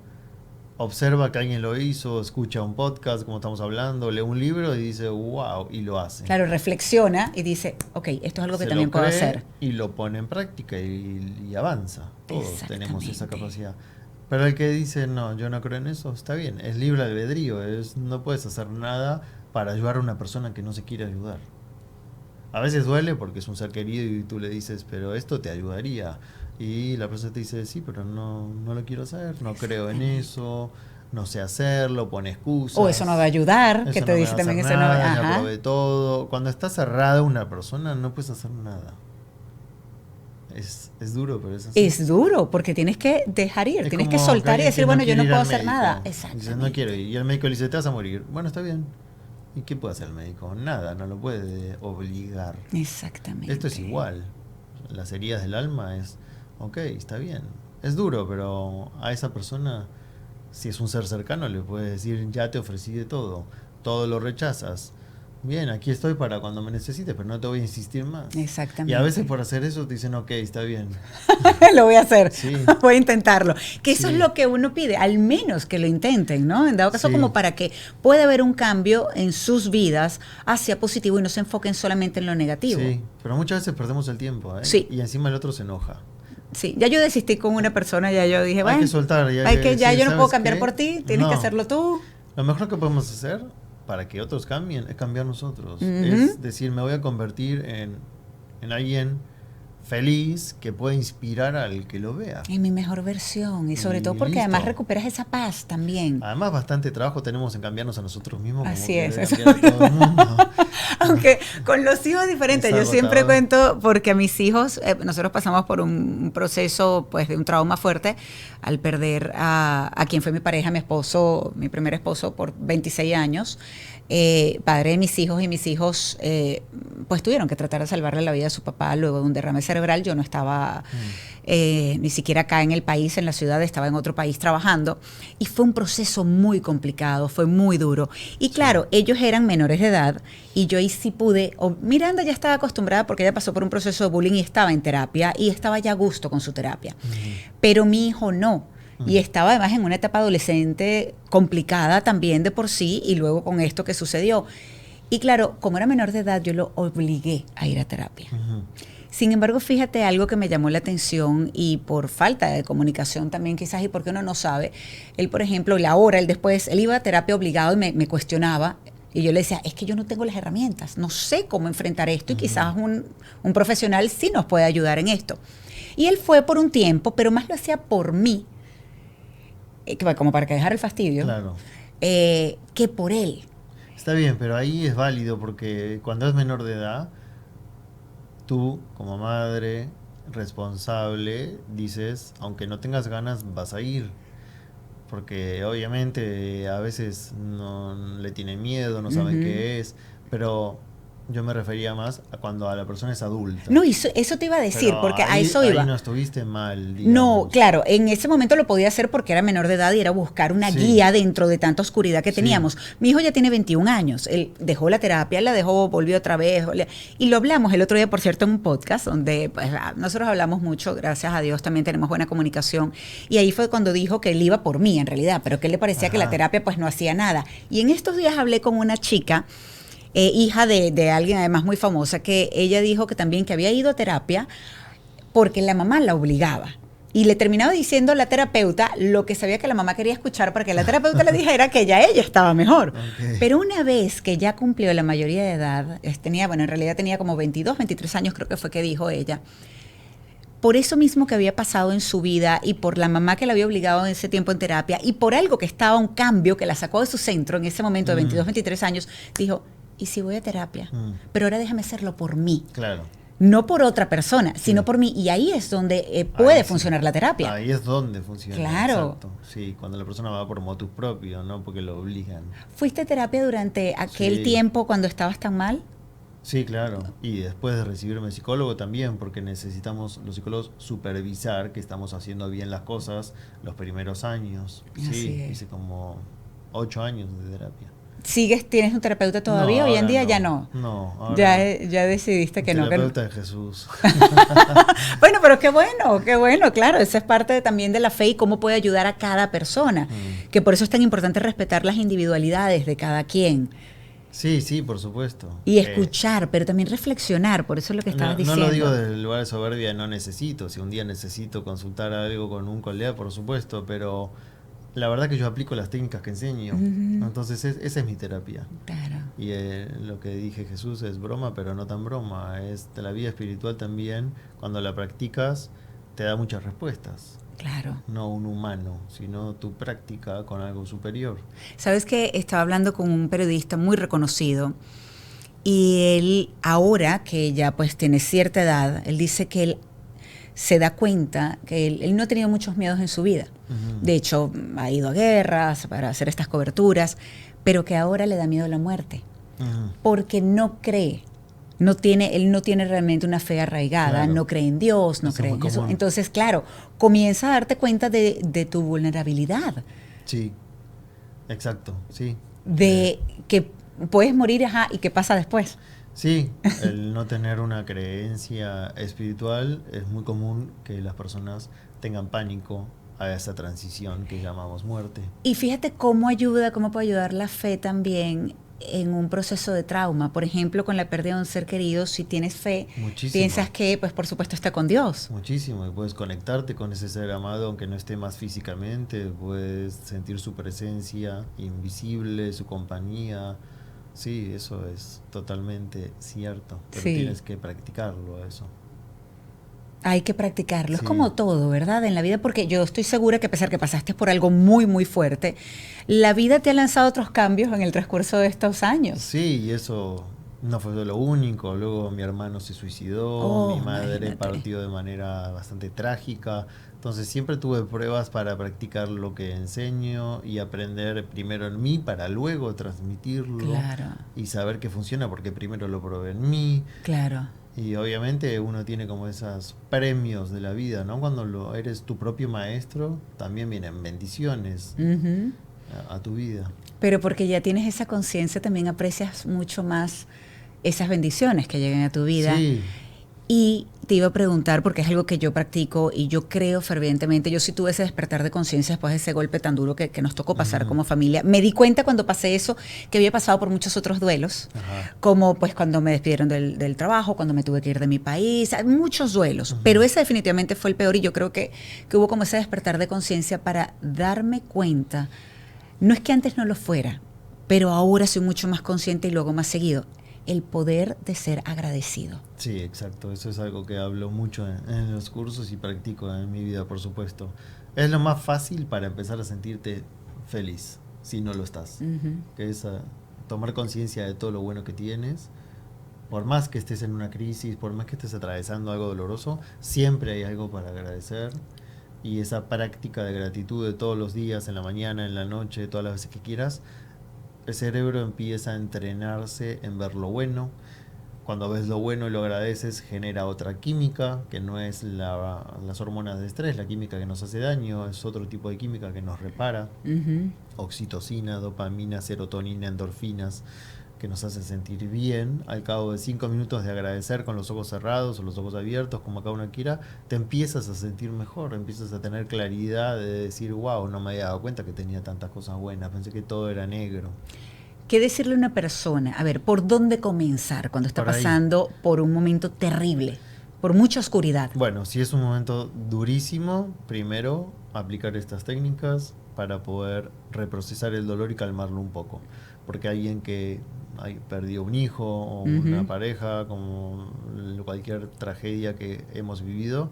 observa que alguien lo hizo, escucha un podcast, como estamos hablando, lee un libro y dice, wow, y lo hace. Claro, reflexiona y dice, ok, esto es algo que también puedo hacer. Y lo pone en práctica y avanza. Todos tenemos esa capacidad. Pero el que dice, no, yo no creo en eso, está bien, es libre albedrío, no puedes hacer nada para ayudar a una persona que no se quiere ayudar. A veces duele porque es un ser querido y tú le dices, pero esto te ayudaría. Y la persona te dice, sí, pero no lo quiero hacer, no creo en eso, no sé hacerlo, pone excusas. O eso no va a ayudar, eso que te no dice va a también hacer eso no va nada, a... ya probé todo. Cuando está cerrada una persona no puedes hacer nada. Es duro, pero es así. Es duro, porque tienes que dejar ir, tienes que soltar y decir, bueno, yo no puedo hacer nada. Dice, no quiero ir. Y el médico le dice, te vas a morir. Bueno, está bien. ¿Y qué puede hacer el médico? Nada, no lo puede obligar. Exactamente. Esto es igual. Las heridas del alma es, ok, está bien. Es duro, pero a esa persona, si es un ser cercano, le puede decir, ya te ofrecí de todo. Todo lo rechazas. Bien, aquí estoy para cuando me necesites, pero no te voy a insistir más. Exactamente. Y a veces por hacer eso te dicen, ok, está bien. Lo voy a hacer, sí. Voy a intentarlo. Que eso es lo que uno pide, al menos que lo intenten, ¿no? En dado caso, como para que pueda haber un cambio en sus vidas hacia positivo y no se enfoquen solamente en lo negativo. Sí, pero muchas veces perdemos el tiempo, ¿eh? Sí. Y encima el otro se enoja. Sí, ya yo desistí con una persona, ya yo dije, bueno, hay que soltar, ya yo no puedo cambiar por ti, tienes que hacerlo tú. Lo mejor que podemos hacer para que otros cambien es cambiar nosotros. Es decir, me voy a convertir en alguien feliz que pueda inspirar al que lo vea. En mi mejor versión. Y sobre todo porque además recuperas esa paz también. Además, bastante trabajo tenemos en cambiarnos a nosotros mismos. Así es. A todo el mundo. Aunque con los hijos es diferente. Yo siempre cuento, porque a mis hijos, nosotros pasamos por un proceso pues de un trauma fuerte al perder a quien fue mi pareja, mi esposo, mi primer esposo por 26 años. Padre de mis hijos, y mis hijos pues tuvieron que tratar de salvarle la vida a su papá luego de un derrame cerebral. Yo no estaba ni siquiera acá en el país, en la ciudad, estaba en otro país trabajando, y fue un proceso muy complicado, fue muy duro. Y claro, ellos eran menores de edad y yo ahí sí pude, Miranda ya estaba acostumbrada porque ella pasó por un proceso de bullying y estaba en terapia y estaba ya a gusto con su terapia, pero mi hijo no. Y estaba además en una etapa adolescente complicada también de por sí, y luego con esto que sucedió. Y claro, como era menor de edad, yo lo obligué a ir a terapia. Sin embargo, fíjate algo que me llamó la atención, y por falta de comunicación también quizás, y porque uno no sabe. Él, por ejemplo, él después, él iba a terapia obligado y me cuestionaba. Y yo le decía, es que yo no tengo las herramientas, no sé cómo enfrentar esto, y quizás un profesional sí nos puede ayudar en esto. Y él fue por un tiempo, pero más lo hacía por mí, como para que dejara el fastidio, claro, que por él. Está bien, pero ahí es válido porque cuando es menor de edad, tú como madre responsable dices, aunque no tengas ganas, vas a ir. Porque obviamente a veces no le tienen miedo, no saben qué es, pero yo me refería más a cuando a la persona es adulta. No, eso te iba a decir, pero porque a eso iba. Ahí no estuviste mal, digamos. No, claro, en ese momento lo podía hacer porque era menor de edad y era buscar una guía dentro de tanta oscuridad que teníamos. Mi hijo ya tiene 21 años, él dejó la terapia, la dejó, volvió otra vez, y lo hablamos el otro día, por cierto, en un podcast donde pues, nosotros hablamos mucho, gracias a Dios también tenemos buena comunicación, y ahí fue cuando dijo que él iba por mí en realidad, pero que él le parecía que la terapia pues no hacía nada. Y en estos días hablé con una chica, hija de alguien además muy famosa, que ella dijo que también que había ido a terapia porque la mamá la obligaba. Y le terminaba diciendo a la terapeuta lo que sabía que la mamá quería escuchar para que la terapeuta le dijera que ya ella estaba mejor. Okay. Pero una vez que ya cumplió la mayoría de edad, en realidad tenía como 22, 23 años, creo que fue que dijo ella, por eso mismo que había pasado en su vida y por la mamá que la había obligado en ese tiempo en terapia y por algo que estaba, un cambio que la sacó de su centro en ese momento de 22, 23 años, dijo, ¿y si voy a terapia? Pero ahora déjame hacerlo por mí. Claro. No por otra persona, sino por mí. Y ahí es donde puede funcionar la terapia. Ahí es donde funciona. Claro. Exacto. Sí, cuando la persona va por motus propio, no porque lo obligan. ¿Fuiste a terapia durante aquel tiempo cuando estabas tan mal? Sí, claro. Y después de recibirme de psicólogo también, porque necesitamos los psicólogos supervisar que estamos haciendo bien las cosas los primeros años. Así Sí, es. hice como 8 años de terapia. ¿Tienes un terapeuta todavía? No, Hoy en día no. ya no. No, ahora Ya decidiste que no. terapeuta de Jesús. Bueno, pero qué bueno, claro, esa es parte también de la fe y cómo puede ayudar a cada persona, que por eso es tan importante respetar las individualidades de cada quien. Sí, sí, por supuesto. Y escuchar, pero también reflexionar, por eso es lo que estabas diciendo. No lo digo desde el lugar de soberbia, no necesito. Si un día necesito consultar algo con un colega, por supuesto, pero la verdad que yo aplico las técnicas que enseño. Entonces esa es mi terapia. Claro. Y lo que dije Jesús es broma, pero no tan broma. La vida espiritual también, cuando la practicas, te da muchas respuestas. Claro. No un humano, sino tu práctica con algo superior. Sabes que estaba hablando con un periodista muy reconocido y él, ahora que ya pues tiene cierta edad, él dice que él se da cuenta que él no ha tenido muchos miedos en su vida. De hecho, ha ido a guerras para hacer estas coberturas, pero que ahora le da miedo la muerte, porque no cree. Él no tiene realmente una fe arraigada, Claro. no cree en Dios, no cree en eso. Entonces, claro, comienza a darte cuenta de tu vulnerabilidad. Sí, exacto, sí. De que puedes morir, y qué pasa después. Sí, el no tener una creencia espiritual es muy común que las personas tengan pánico a esa transición que llamamos muerte. Y fíjate cómo puede ayudar la fe también en un proceso de trauma. Por ejemplo, con la pérdida de un ser querido, si tienes fe, Muchísimo. piensas que, pues por supuesto, está con Dios. Muchísimo, y puedes conectarte con ese ser amado aunque no esté más físicamente, puedes sentir su presencia invisible, su compañía. Sí, eso es totalmente cierto, pero Sí. tienes que practicarlo eso. Hay que practicarlo. Sí. Es como todo, ¿verdad? En la vida, porque yo estoy segura que a pesar que pasaste por algo muy, muy fuerte, la vida te ha lanzado otros cambios en el transcurso de estos años. Sí, y eso no fue lo único. Luego mi hermano se suicidó, mi madre Imagínate. partió de manera bastante trágica. Entonces siempre tuve pruebas para practicar lo que enseño y aprender primero en mí para luego transmitirlo. Claro. Y saber que funciona porque primero lo probé en mí. Claro. Y obviamente uno tiene como esos premios de la vida, ¿no? Cuando eres tu propio maestro, también vienen bendiciones a tu vida. Pero porque ya tienes esa conciencia, también aprecias mucho más esas bendiciones que llegan a tu vida. Sí. Y te iba a preguntar, porque es algo que yo practico y yo creo fervientemente, yo sí tuve ese despertar de conciencia después de ese golpe tan duro que nos tocó pasar como familia. Me di cuenta cuando pasé eso que había pasado por muchos otros duelos, como pues cuando me despidieron del trabajo, cuando me tuve que ir de mi país, muchos duelos, pero ese definitivamente fue el peor y yo creo que hubo como ese despertar de conciencia para darme cuenta, no es que antes no lo fuera, pero ahora soy mucho más consciente y luego más seguido. El poder de ser agradecido. Sí, exacto. Eso es algo que hablo mucho en los cursos y practico en mi vida, por supuesto. Es lo más fácil para empezar a sentirte feliz, si no lo estás. Que es tomar conciencia de todo lo bueno que tienes. Por más que estés en una crisis, por más que estés atravesando algo doloroso, siempre hay algo para agradecer. Y esa práctica de gratitud de todos los días, en la mañana, en la noche, todas las veces que quieras, el cerebro empieza a entrenarse en ver lo bueno. Cuando ves lo bueno y lo agradeces, genera otra química, que no es las hormonas de estrés, la química que nos hace daño, es otro tipo de química que nos repara. Oxitocina, dopamina, serotonina, endorfinas, que nos hacen sentir bien. Al cabo de 5 minutos de agradecer con los ojos cerrados o los ojos abiertos, como cada uno quiera, te empiezas a sentir mejor, empiezas a tener claridad de decir, wow, no me había dado cuenta que tenía tantas cosas buenas, pensé que todo era negro. ¿Qué decirle a una persona? A ver, ¿por dónde comenzar cuando está pasando por un momento terrible, por mucha oscuridad? Bueno, si es un momento durísimo, primero aplicar estas técnicas para poder reprocesar el dolor y calmarlo un poco. Porque alguien que perdió un hijo o una pareja, como cualquier tragedia que hemos vivido,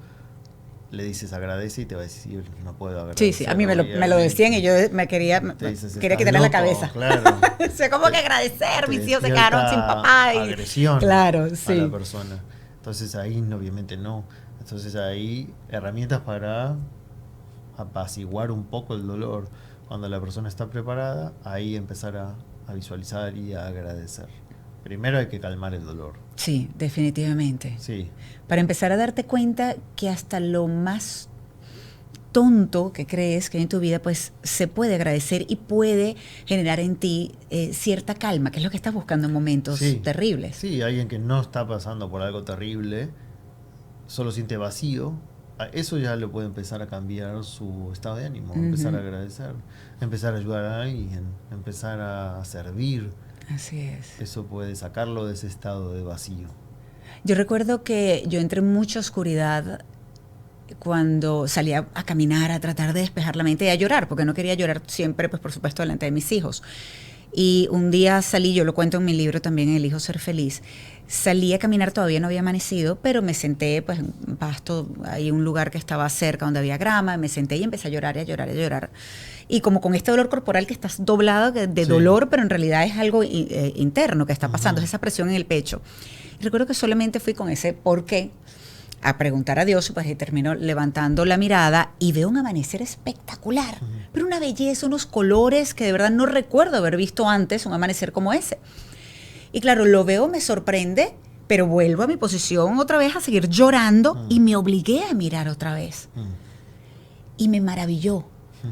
le dices agradece y te va a decir no puedo agradecer. Sí, a mí me lo decían y yo quería quitarle la cabeza. Claro. O sea, ¿cómo que agradecer? Mis hijos se quedaron sin papá. Agresión claro, sí. a la persona. Entonces ahí obviamente no. Entonces ahí herramientas para apaciguar un poco el dolor. Cuando la persona está preparada, ahí empezar a visualizar y a agradecer. Primero hay que calmar el dolor. Sí, definitivamente. Sí. Para empezar a darte cuenta que hasta lo más tonto que crees que hay en tu vida, pues se puede agradecer y puede generar en ti cierta calma, que es lo que estás buscando en momentos terribles. Sí, alguien que no está pasando por algo terrible, solo siente vacío, eso ya le puede empezar a cambiar su estado de ánimo, empezar a agradecer, empezar a ayudar a alguien, empezar a servir. Así es. Eso puede sacarlo de ese estado de vacío. Yo recuerdo que yo entré en mucha oscuridad cuando salía a caminar, a tratar de despejar la mente y a llorar, porque no quería llorar siempre, pues por supuesto, delante de mis hijos. Y un día salí, yo lo cuento en mi libro también, Elijo Ser Feliz, salí a caminar, todavía no había amanecido, pero me senté pues en un pasto, hay un lugar que estaba cerca donde había grama, me senté y empecé a llorar y a llorar y a llorar. Y como con este dolor corporal que estás doblado de dolor, pero en realidad es algo interno que está pasando, es esa presión en el pecho. Y recuerdo que solamente fui con ese por qué a preguntar a Dios, pues y termino levantando la mirada y veo un amanecer espectacular, pero una belleza, unos colores que de verdad no recuerdo haber visto antes, un amanecer como ese. Y claro, lo veo, me sorprende, pero vuelvo a mi posición otra vez a seguir llorando y me obligué a mirar otra vez. Y me maravilló.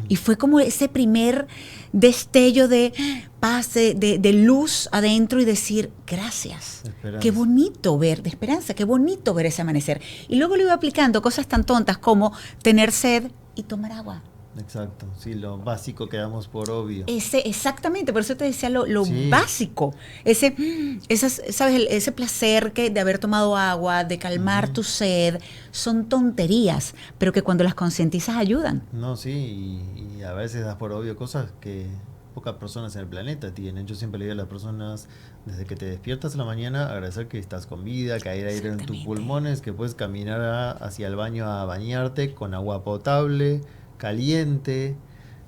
Y fue como ese primer destello de paz, de luz adentro y decir, gracias. Esperanza. Qué bonito ver, de esperanza, qué bonito ver ese amanecer. Y luego lo iba aplicando cosas tan tontas como tener sed y tomar agua. Exacto, sí, lo básico que damos por obvio. Exactamente, por eso te decía lo básico. ¿Sabes? Ese placer de haber tomado agua, de calmar tu sed, son tonterías, pero que cuando las concientizas ayudan. No, sí, y a veces das por obvio cosas que pocas personas en el planeta tienen. Yo siempre le digo a las personas, desde que te despiertas en la mañana, agradecer que estás con vida, que hay aire en tus pulmones, que puedes caminar hacia el baño a bañarte con agua potable, caliente,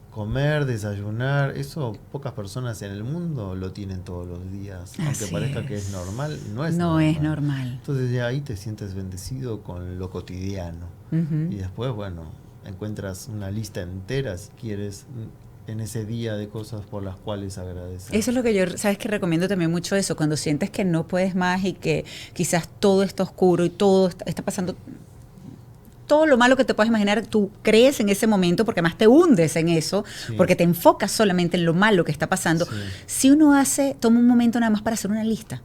comer, desayunar, eso pocas personas en el mundo lo tienen todos los días. Aunque parezca que es normal, no es normal. Entonces ya ahí te sientes bendecido con lo cotidiano. Y después, bueno, encuentras una lista entera, si quieres, en ese día de cosas por las cuales agradecer. Eso es lo que yo, sabes que recomiendo también mucho eso, cuando sientes que no puedes más y que quizás todo está oscuro y todo está pasando, todo lo malo que te puedas imaginar, tú crees en ese momento porque además te hundes en eso, porque te enfocas solamente en lo malo que está pasando. Si uno toma un momento nada más para hacer una lista,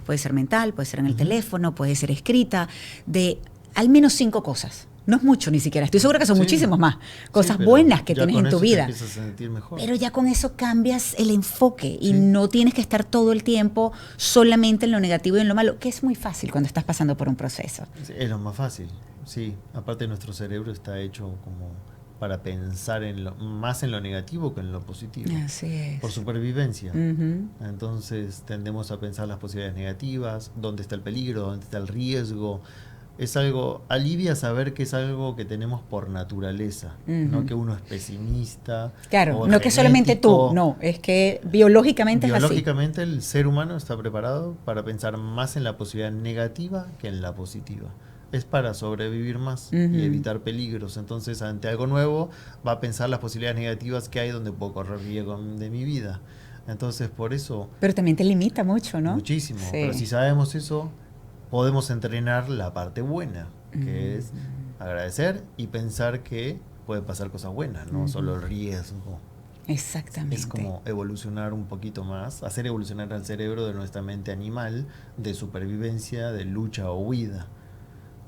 puede ser mental, puede ser en el teléfono, puede ser escrita, de al menos 5 cosas. No es mucho ni siquiera, estoy segura que son muchísimos más cosas buenas que tienes en tu vida. Te empiezas a sentir mejor. Pero ya con eso cambias el enfoque y no tienes que estar todo el tiempo solamente en lo negativo y en lo malo, que es muy fácil cuando estás pasando por un proceso. Es lo más fácil, sí. Aparte nuestro cerebro está hecho como para pensar más en lo negativo que en lo positivo. Así es. Por supervivencia. Entonces tendemos a pensar las posibilidades negativas, dónde está el peligro, dónde está el riesgo. Es algo, alivia saber que es algo que tenemos por naturaleza, no que uno es pesimista. Claro, no que solamente tú, no, es que biológicamente es así. Biológicamente el ser humano está preparado para pensar más en la posibilidad negativa que en la positiva. Es para sobrevivir más y evitar peligros. Entonces, ante algo nuevo, va a pensar las posibilidades negativas que hay donde puedo correr riesgo de mi vida. Entonces, por eso... Pero también te limita mucho, ¿no? Muchísimo. Sí. Pero si sabemos eso, podemos entrenar la parte buena, que es agradecer y pensar que pueden pasar cosas buenas, no solo el riesgo. Exactamente. Es como evolucionar un poquito más, hacer evolucionar al cerebro de nuestra mente animal, de supervivencia, de lucha o huida.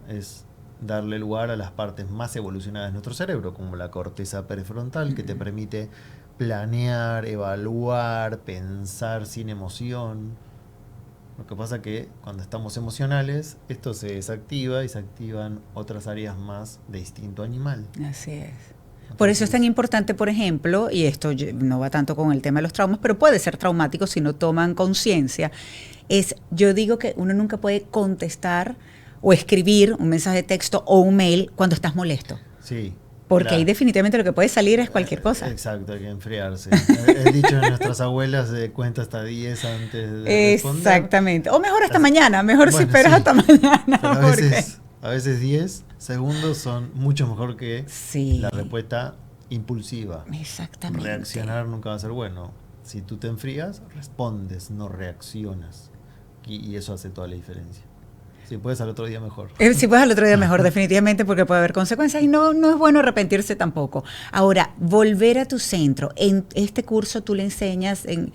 Es darle lugar a las partes más evolucionadas de nuestro cerebro, como la corteza prefrontal, que te permite planear, evaluar, pensar sin emoción. Lo que pasa que cuando estamos emocionales, esto se desactiva y se activan otras áreas más de instinto animal. Así es. Por eso es tan importante, por ejemplo, y esto no va tanto con el tema de los traumas, pero puede ser traumático si no toman conciencia, yo digo que uno nunca puede contestar o escribir un mensaje de texto o un mail cuando estás molesto. Sí. Porque ahí definitivamente lo que puede salir es cualquier cosa. Exacto, hay que enfriarse. El dicho de nuestras abuelas, cuenta hasta 10 antes de responder. Exactamente. O mejor hasta mañana, mejor si esperas hasta mañana. A veces 10 segundos son mucho mejor que la respuesta impulsiva. Exactamente. Reaccionar nunca va a ser bueno. Si tú te enfrías, respondes, no reaccionas. Y eso hace toda la diferencia. Si puedes al otro día mejor. Si puedes al otro día mejor, definitivamente, porque puede haber consecuencias y no es bueno arrepentirse tampoco. Ahora, volver a tu centro. En este curso tú le enseñas, en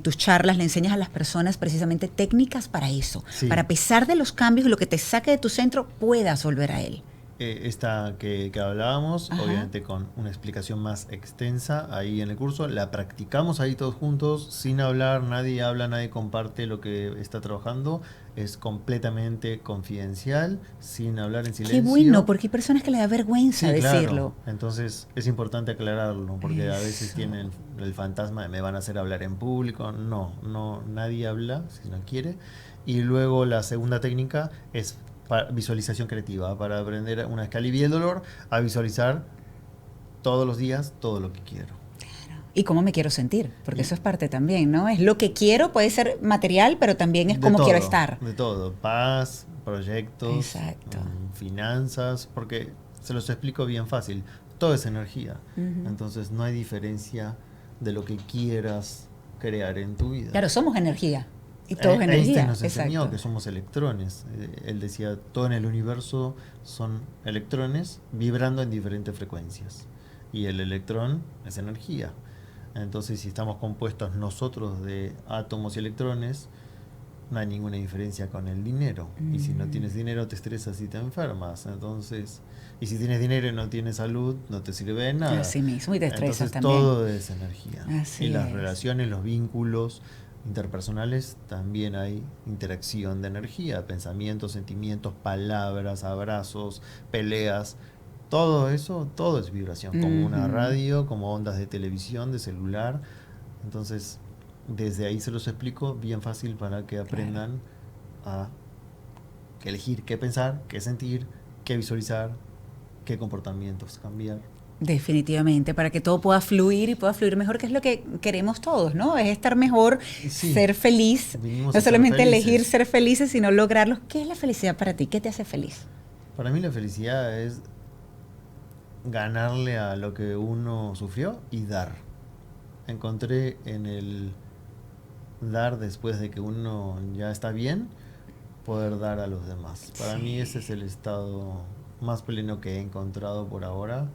tus charlas le enseñas a las personas precisamente técnicas para eso. Sí. Para a pesar de los cambios y lo que te saque de tu centro, puedas volver a él. Esta que hablábamos, ajá, obviamente con una explicación más extensa ahí en el curso, la practicamos ahí todos juntos, sin hablar, nadie habla, nadie comparte lo que está trabajando, es completamente confidencial, sin hablar en silencio. Qué bueno, porque hay personas que les da vergüenza decirlo. Claro. Entonces es importante aclararlo, porque a veces tienen el fantasma de me van a hacer hablar en público. No, nadie habla si no quiere. Y luego la segunda técnica es visualización creativa, para aprender una vez que alivie el dolor, a visualizar todos los días todo lo que quiero. Claro. Y cómo me quiero sentir, porque eso es parte también, ¿no? Es lo que quiero, puede ser material, pero también es cómo quiero estar. De todo, paz, proyectos, finanzas, porque se los explico bien fácil, todo es energía, entonces no hay diferencia de lo que quieras crear en tu vida. Claro, somos energía. Y todo es energía. Einstein nos enseñó que somos electrones. Él decía, todo en el universo son electrones vibrando en diferentes frecuencias. Y el electrón es energía. Entonces, si estamos compuestos nosotros de átomos y electrones, no hay ninguna diferencia con el dinero. Y si no tienes dinero, te estresas y te enfermas. Entonces, y si tienes dinero y no tienes salud, no te sirve de nada. Así mismo, y te estresas. Entonces, también. Todo es energía. Así y las relaciones, los vínculos interpersonales, también hay interacción de energía, pensamientos, sentimientos, palabras, abrazos, peleas, todo eso, todo es vibración, como una radio, como ondas de televisión, de celular. Entonces, desde ahí se los explico bien fácil para que aprendan a elegir qué pensar, qué sentir, qué visualizar, qué comportamientos cambiar. Definitivamente, para que todo pueda fluir y pueda fluir mejor, que es lo que queremos todos, ¿no? Es estar mejor, ser feliz, no solamente elegir ser felices, sino lograrlo. ¿Qué es la felicidad para ti? ¿Qué te hace feliz? Para mí la felicidad es ganarle a lo que uno sufrió y dar. Encontré en el dar después de que uno ya está bien, poder dar a los demás. Para mí ese es el estado más pleno que he encontrado por ahora,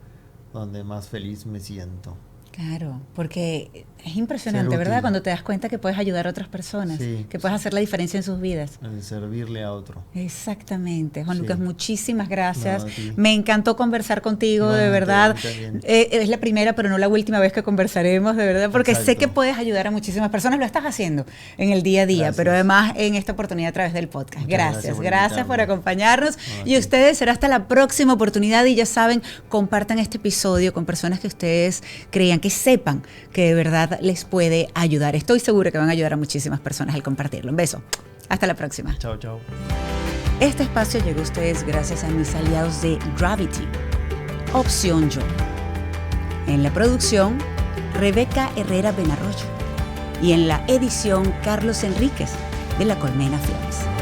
donde más feliz me siento. Claro, porque es impresionante, ¿verdad? Cuando te das cuenta que puedes ayudar a otras personas, que puedes hacer la diferencia en sus vidas. El servirle a otro. Exactamente. Juan Lucas, muchísimas gracias. Me encantó conversar contigo, de verdad. Es la primera, pero no la última vez que conversaremos, de verdad, porque sé que puedes ayudar a muchísimas personas. Lo estás haciendo en el día a día, pero además en esta oportunidad a través del podcast. Gracias por acompañarnos. Y ustedes, será hasta la próxima oportunidad. Y ya saben, compartan este episodio con personas que ustedes crean, que sepan que de verdad les puede ayudar. Estoy segura que van a ayudar a muchísimas personas al compartirlo. Un beso. Hasta la próxima. Chao, chao. Este espacio llegó a ustedes gracias a mis aliados de Gravity, Opción Yo. En la producción, Rebeca Herrera Benarroyo. Y en la edición, Carlos Enríquez, de La Colmena Films.